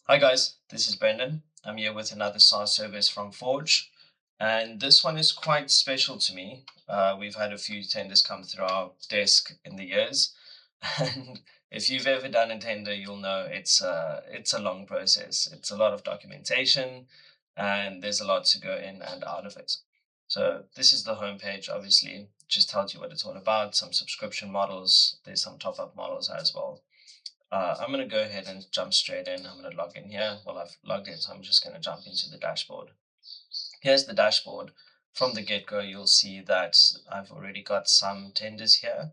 Hi guys, this is Brendan. I'm here with another SaaS service from Forge, and this one is quite special to me. We've had a few tenders come through our desk in the years, and if you've ever done a tender, you'll know it's a long process. It's a lot of documentation, and there's a lot to go in and out of it. So this is the homepage. Obviously, just tells you what it's all about. Some subscription models. There's some top-up models as well. I'm going to go ahead and jump straight in. I'm going to log in here. Well, I've logged in, so I'm just going to jump into the dashboard. Here's the dashboard. From the get-go, you'll see that I've already got some tenders here.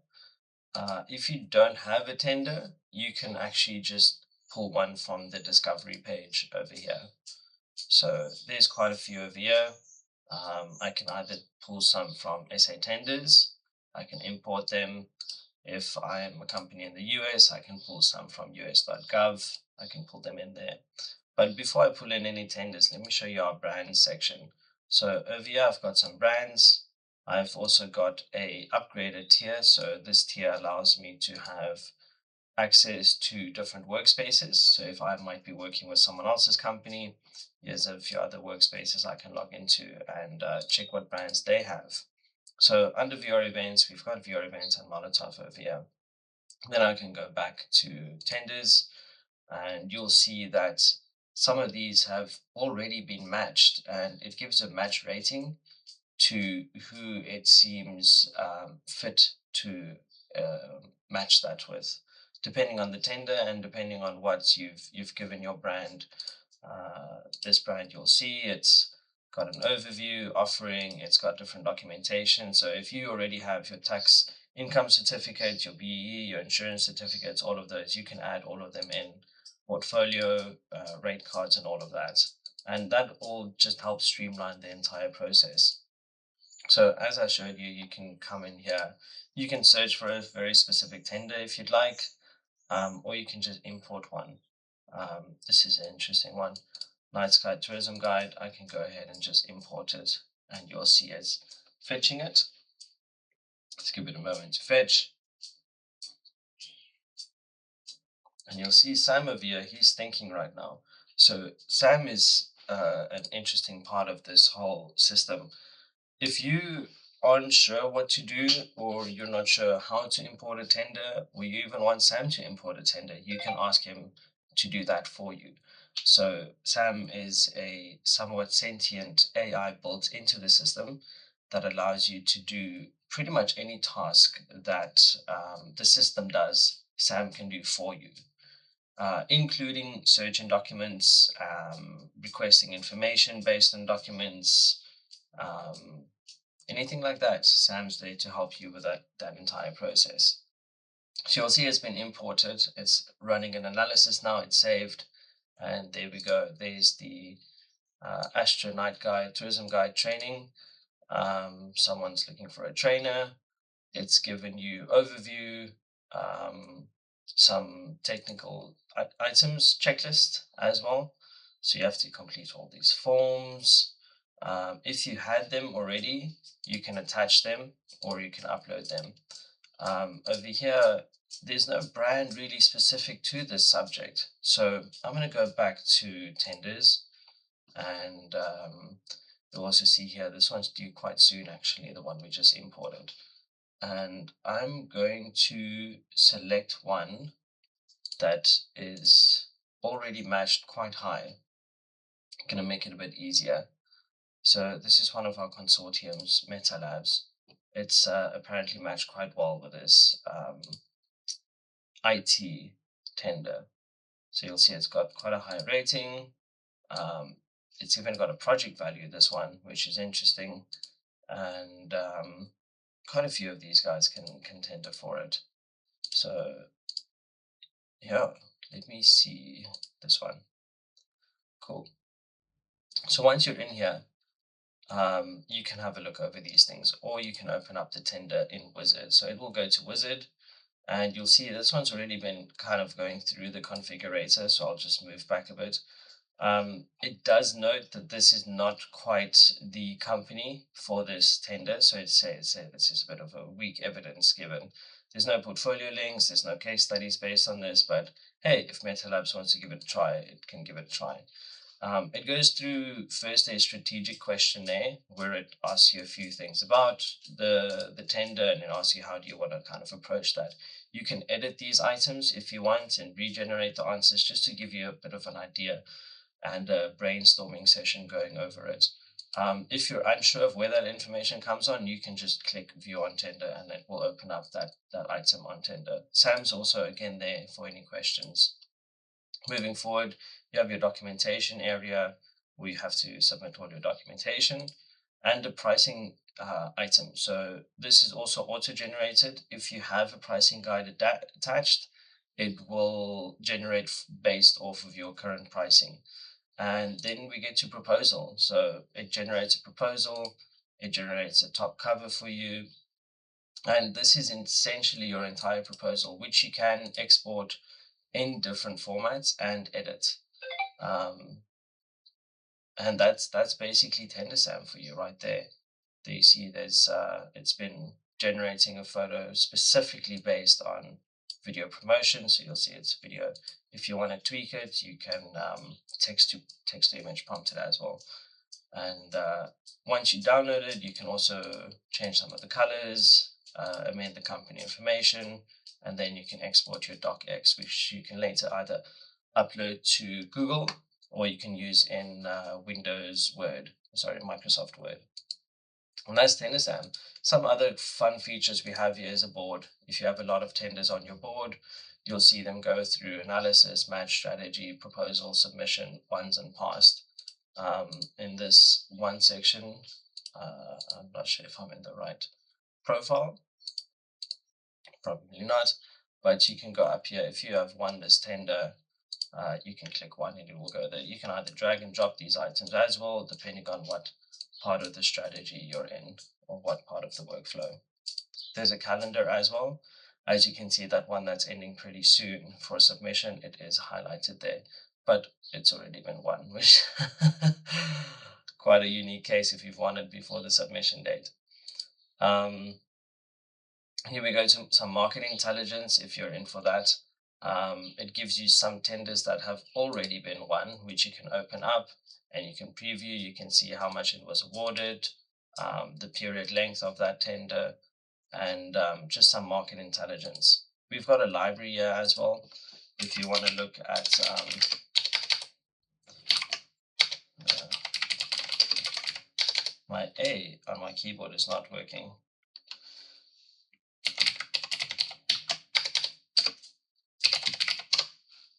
If you don't have a tender, you can actually just pull one from the discovery page over here. So there's quite a few over here. I can either pull some from SA Tenders, I can import them. If I'm a company in the US, I can pull some from us.gov. I can pull them in there. But before I pull in any tenders, let me show you our brands section. So over here, I've got some brands. I've also got a upgraded tier. So this tier allows me to have access to different workspaces. So if I might be working with someone else's company, here's a few other workspaces I can log into and check what brands they have. So under VR events, we've got VR events and Molotov over here. Then I can go back to tenders and you'll see that some of these have already been matched and it gives a match rating to who it seems fit to match that with, depending on the tender and depending on what you've given your brand. This brand, you'll see it's got an overview offering, it's got different documentation. So if you already have your tax income certificate, your BEE, your insurance certificates, all of those, you can add all of them in, portfolio, rate cards, and all of that. And that all just helps streamline the entire process. So as I showed you, you can come in here, you can search for a very specific tender if you'd like, or you can just import one. This is an interesting one. Night Sky Tourism Guide. I can go ahead and just import it and you'll see it's fetching it. Let's give it a moment to fetch. And you'll see Sam over here, he's thinking right now. So Sam is an interesting part of this whole system. If you aren't sure what to do, or you're not sure how to import a tender, or you even want Sam to import a tender, you can ask him to do that for you. So Sam is a somewhat sentient AI built into the system that allows you to do pretty much any task that the system does, Sam can do for you. Including searching documents, requesting information based on documents, um, anything like that. Sam's there to help you with that entire process. So you'll see it's been imported. It's running an analysis now. It's saved. And there we go. There's the Astro Night Guide, Tourism Guide training. Someone's looking for a trainer. It's given you overview, some technical items checklist as well. So you have to complete all these forms. If you had them already, you can attach them or you can upload them. Over here, there's no brand really specific to this subject. So I'm going to go back to tenders and you'll also see here, this one's due quite soon actually, the one we just imported. And I'm going to select one that is already matched quite high. I'm going to make it a bit easier. So this is one of our consortiums, Meta Labs. It's apparently matched quite well with this IT tender. So you'll see it's got quite a high rating. It's even got a project value, this one, which is interesting. And quite a few of these guys can tender for it. So yeah, let me see this one. Cool. So once you're in here, you can have a look over these things, or you can open up the tender in Wizard. So it will go to Wizard, and you'll see this one's already been kind of going through the configurator. So I'll just move back a bit. It does note that this is not quite the company for this tender. So it says this is a bit of a weak evidence given. There's no portfolio links, there's no case studies based on this, but hey, if Meta Labs wants to give it a try, it can give it a try. It goes through first a strategic questionnaire where it asks you a few things about the tender, and it asks you how do you want to kind of approach that. You can edit these items if you want and regenerate the answers just to give you a bit of an idea and a brainstorming session going over it. If you're unsure of where that information comes on, you can just click view on tender and it will open up that item on tender. Sam's also again there for any questions. Moving forward, you have your documentation area where you have to submit all your documentation and a pricing item. So this is also auto-generated. If you have a pricing guide attached, it will generate based off of your current pricing. And then we get to proposal. So it generates a proposal, it generates a top cover for you. And this is essentially your entire proposal, which you can export in different formats and edit. Um, and that's basically TenderSam for you right there. There you see there's it's been generating a photo specifically based on video promotion. So you'll see it's video. If you want to tweak it, you can text to image prompt it as well. And once you download it, you can also change some of the colors, amend the company information, and then you can export your docx, which you can later either upload to Google or you can use in Microsoft Word. And that's TenderSam. Some other fun features we have here is a board. If you have a lot of tenders on your board, you'll see them go through analysis, match strategy, proposal, submission, ones and past. In this one section, I'm not sure if I'm in the right profile, probably not, but you can go up here. If you have won this tender, you can click one and it will go there. You can either drag and drop these items as well, depending on what part of the strategy you're in or what part of the workflow. There's a calendar as well. As you can see, that one that's ending pretty soon for submission, it is highlighted there, but it's already been won, which quite a unique case if you've won it before the submission date. Here we go to some marketing intelligence if you're in for that. It gives you some tenders that have already been won, which you can open up and you can preview. You can see how much it was awarded, the period length of that tender, and just some market intelligence. We've got a library here as well. If you want to look at my A on my keyboard is not working.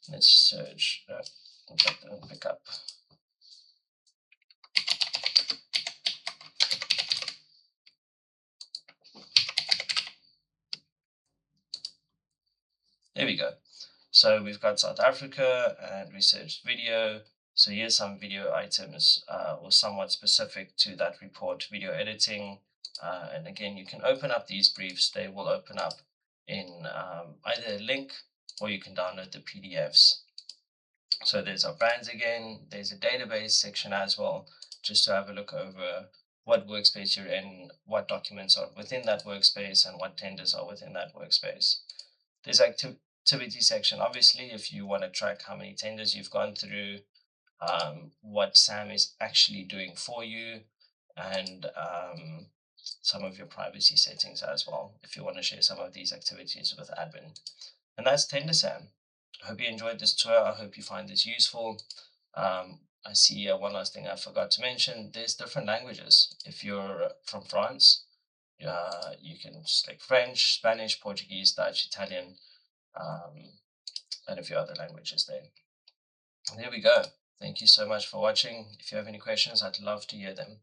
Let's search. That don't pick up. There we go. So we've got South Africa and research video. So here's some video items or somewhat specific to that report, video editing. And again, you can open up these briefs. They will open up in either a link or you can download the PDFs. So there's our brands again. There's a database section as well, just to have a look over what workspace you're in, what documents are within that workspace, and what tenders are within that workspace. There's activity section. Obviously, if you want to track how many tenders you've gone through, what Sam is actually doing for you, and some of your privacy settings as well, if you want to share some of these activities with admin. And that's TenderSam. I hope you enjoyed this tour. I hope you find this useful. I see one last thing I forgot to mention. There's different languages. If you're from France, you can just click French, Spanish, Portuguese, Dutch, Italian, and a few other languages there. And there we go. Thank you so much for watching. If you have any questions, I'd love to hear them.